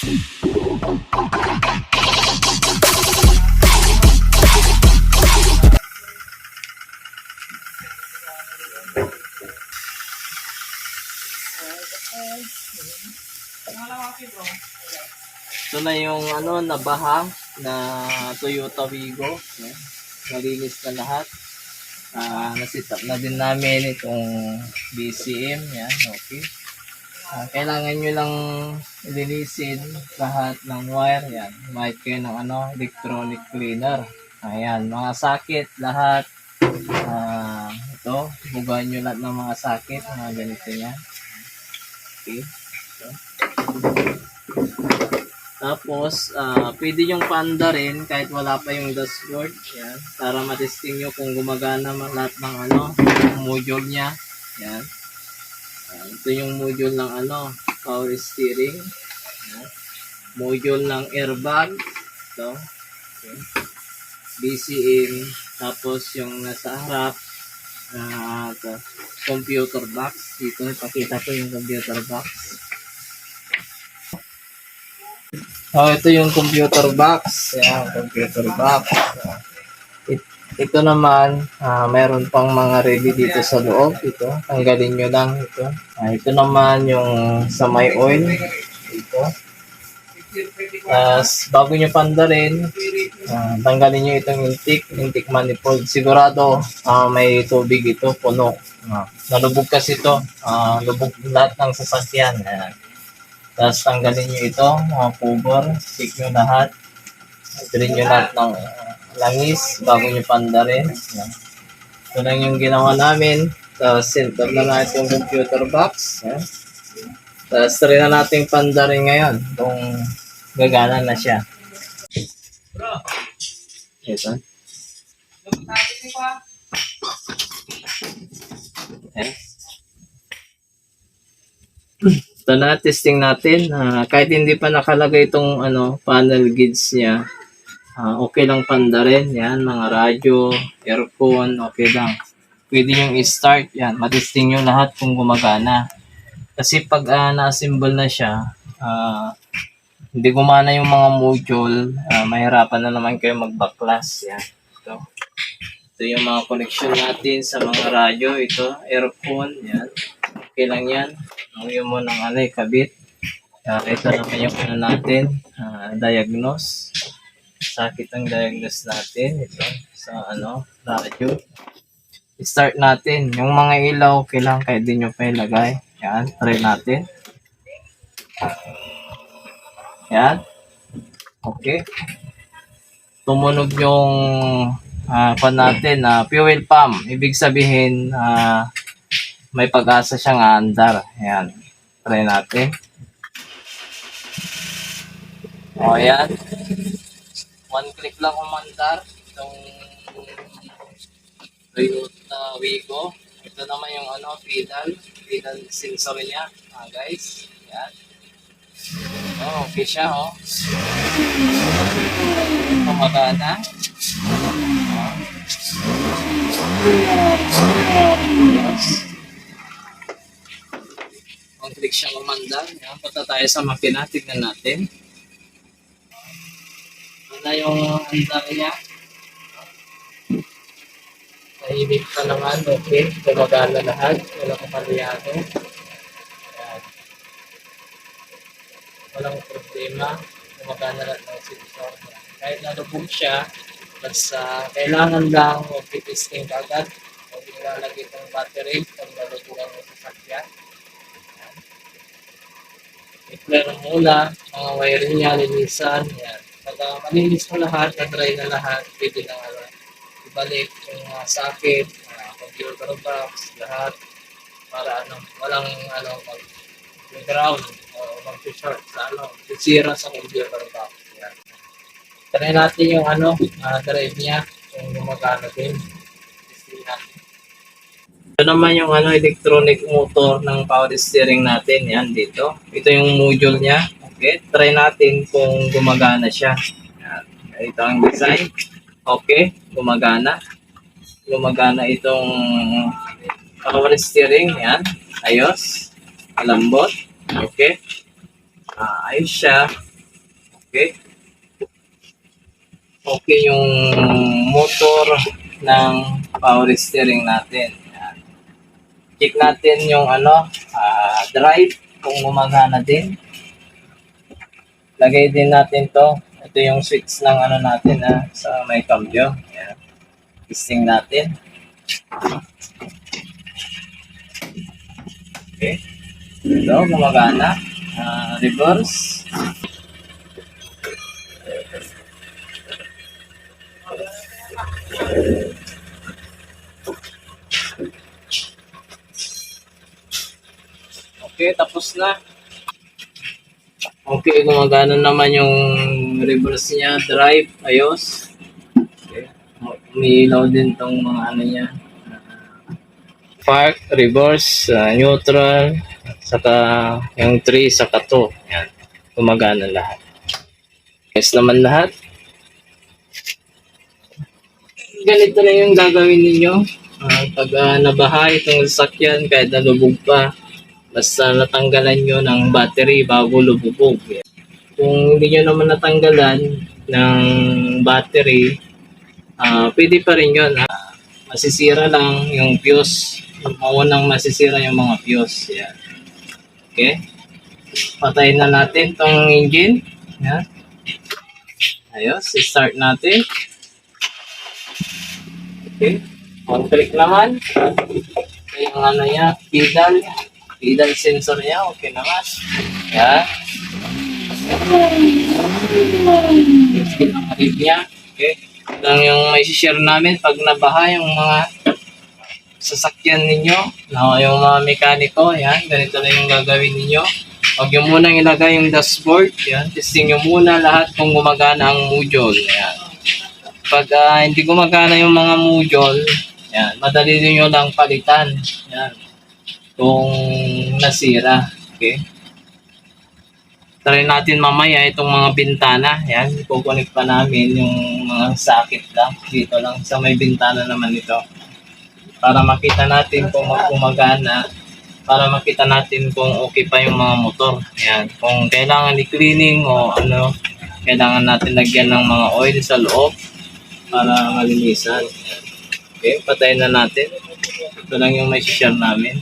Ito na yung ano, nabaha na Toyota Wigo. Yan. Nalinis na lahat. Nasitap na din namin itong BCM. Yan, okay. Kailangan nyo lang linisin lahat ng wire. Yan. Might kayo ng ano, electronic cleaner. Ayan, mga sakit, lahat. Ito, bugaan nyo lahat ng mga sakit. Mga ganito yan. Okay. Ito. Tapos, pwede yung panda rin kahit wala pa yung dashboard. Yan. Para matesting nyo kung gumagana lahat ng ano, module niya. Yan. Ito yung module ng ano, power steering. Yan. Module ng airbag. Ito. Okay. BCM. Tapos yung nasa harap, computer box. Dito, ipakita ko yung computer box. Ito yung computer box. Yan, computer box. Ito naman, mayroon pang mga ready dito sa loob. Ito, tanggalin nyo lang ito. Ito naman yung sa may oil. Ito. Bago nyo pandarin, tanggalin nyo itong intake manifold. Sigurado may tubig ito, puno. Nalubog kasi ito. Lubog lahat ng sasakyan. Tapos tanggalin nyo ito, mga cover, check nyo lahat. Itirin nyo lahat ng langis bago nyo pandarin. Yan. Ito lang yung ginawa namin. Tapos center na natin yung computer box. Yan. Tapos try na natin pandarin ngayon kung gagana na siya. Ito. Okay. Ito na, testing natin. Kahit hindi pa nakalagay itong ano, panel gauge niya, okay lang pandarin. Yan, mga radyo, aircon, okay lang. Pwede yung i-start. Yan, matesting nyo lahat kung gumagana. Kasi pag na-assemble na siya, hindi gumana yung mga module, mahirapan na naman kayo mag-backlash. Yan. Ito yung mga connection natin sa mga radyo. Ito, aircon. Yan. Okay lang yan. Ngayon mo ng ano, kabit. Ito naman yung ano natin, diagnose. Sakit ang diagnose natin. Ito, sa ano, radyo. I-start natin. Yung mga ilaw, kailangan kahit din nyo pa ilagay. Yan, try natin. Yan. Okay. Tumunog yung pan natin, fuel pump. Ibig sabihin, may pag-asa siyang aandar. Ayan. Try natin. O, ayan. One click lang umandar. Itong Toyota Wigo. Ito naman yung ano, pedal sensor niya. Guys. Ayan. Okay siya, oh. Kumagana. Click siyang umandar. Punta tayo sa makina. Tignan natin. Ano yung andar niya? Tahimik pa naman. Okay. Gumagana lahat. Walang kapalyado. Walang problema. Gumagana lahat ng sensor. Kahit nalubog siya, basta kailangan lang mag-testing agad. Huwag ilalagay itong battery kung nalubugan mo sa sakyan. I-clear muna, mga wiring niya, linisan, yan. Pag malinis mo lahat, na-dry na lahat, pwede na ibalik yung socket, computer box, lahat, para walang mag-ground o mag-short sa sisira sa computer box. Yan. Try natin yung drive niya, kung gumagana din. Testing natin. Ito naman yung electronic motor ng power steering natin. Yan dito. Ito yung module niya. Okay. Try natin kung gumagana siya. Yan. Ito ang design. Okay. Gumagana. Gumagana itong power steering. Yan. Ayos. Malambot. Okay. Ayos siya. Okay? Okay yung motor ng power steering natin. Yan. Check natin yung drive kung gumagana din. Lagay din natin to. Ito yung switch ng natin sa may cambio. Yan. Testing natin. Okay. Ito, gumagana. Reverse. Okay, tapos na. Okay, gumagana naman yung reverse niya, drive, ayos. Okay. Umiilaw din tong mga niya. Park, reverse, neutral, saka yung 3, saka 2. Yan. Gumagana lahat. Yes naman lahat. Ganito na yung gagawin ninyo. Pag nabaha itong sasakyan, kahit nalubog pa, basta natanggalan nyo ng battery bago lububog. Kung hindi nyo naman natanggalan ng battery, pwede pa rin yun. Masisira lang yung fuse. Maunang masisira yung mga fuse. Yan. Okay? Patayin na natin tong engine. Yan. Ayos, start natin. Okay. On click naman. Yung niya, pedal sensor niya, okay naman. Yan. Yung rib niya. Okay. Lang yung may share namin pag nabaha yung mga sasakyan ninyo, yung mga mekaniko, yan, ganito na yung gagawin ninyo. Huwag nyo munang ilagay yung dashboard, yan, testing nyo muna lahat kung gumagana ang module, yan. Pag hindi gumagana yung mga module, yan, madali nyo lang palitan, yan, kung nasira, okay. Try natin mamaya itong mga bintana, yan, kukunik pa namin yung mga sakit lang, dito lang, sa may bintana naman ito. Para makita natin kung gumagana, para makita natin kung okay pa yung mga motor. Yan. Kung kailangan i-cleaning o kailangan natin lagyan ng mga oil sa loob para malinisan. Okay, patayin na natin. Ito lang yung may share namin.